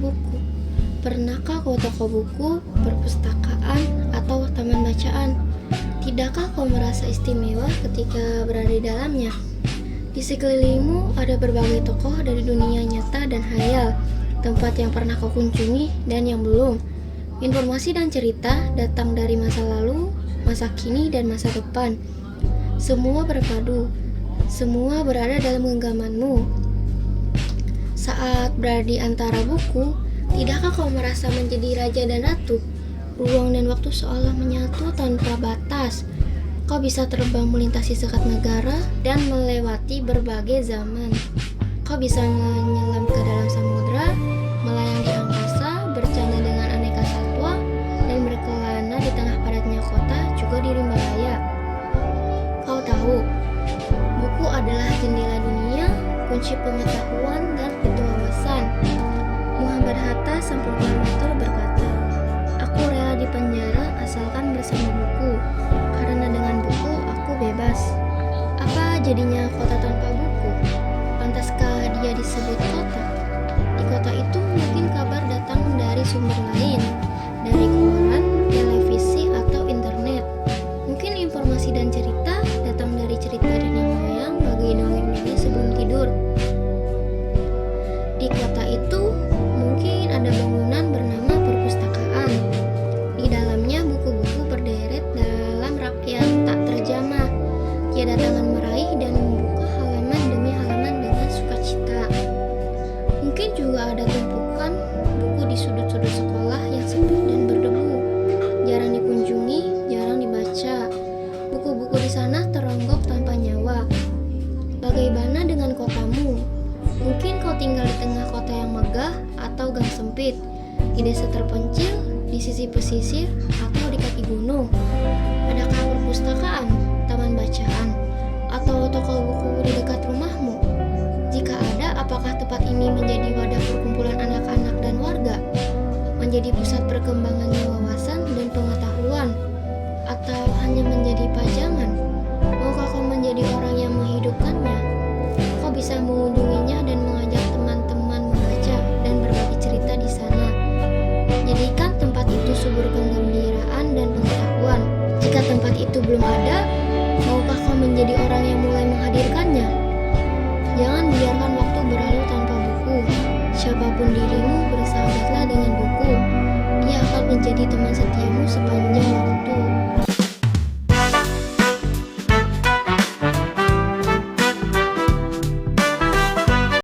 buku. Pernahkah kau toko buku, perpustakaan, atau taman bacaan? Tidakkah kau merasa istimewa ketika berada di dalamnya? Di sekelilingmu ada berbagai tokoh dari dunia nyata dan hayal, tempat yang pernah kau kunjungi dan yang belum. Informasi dan cerita datang dari masa lalu, masa kini, dan masa depan. Semua berpadu, semua berada dalam genggamanmu. Saat berada di antara buku, tidakkah kau merasa menjadi raja dan ratu? Ruang dan waktu seolah menyatu tanpa batas. Kau bisa terbang melintasi sekat negara dan melewati berbagai zaman. Kau bisa menyelam ke dalam samudera, melayang di angkasa, bercanda dengan aneka satwa, dan berkelana di tengah padatnya kota, juga di rimba raya. Kau tahu, buku adalah jendela dunia, kunci pengetahuan, dan pintu wawasan. Muhammad Hatta, sang proklamator, berkata, "Aku rela di penjara asalkan bersama buku, karena dengan buku aku bebas." Apa jadinya kota tanpa buku? Pantaskah dia disebut kota? Di kota itu mungkin kabar datang dari sumber lain, dari koran, televisi, atau internet. Mungkin informasi dan cerita datang dari cerita nenek moyang bagi dongeng-dongeng sebelum tidur. Di kota itu mungkin ada bangunan bernama perpustakaan. Di dalamnya buku-buku berderet dalam rak yang tak terjamah. Tiada tangan meraih dan membuka halaman demi halaman dengan sukacita. Mungkin juga ada tumpukan buku di sudut-sudut sekolah yang sepi dan berdebu. Jarang dikunjungi, jarang dibaca. Buku-buku di sana teronggok tanpa nyawa. Bagaimana dengan kotamu? Mungkin kau tinggal di tengah kota yang megah atau gang sempit, di desa terpencil, di sisi pesisir, atau di kaki gunung. Adakah perpustakaan, taman bacaan, atau toko buku di dekat rumahmu? Jika ada, apakah tempat ini menjadi wadah perkumpulan anak-anak dan warga? Menjadi pusat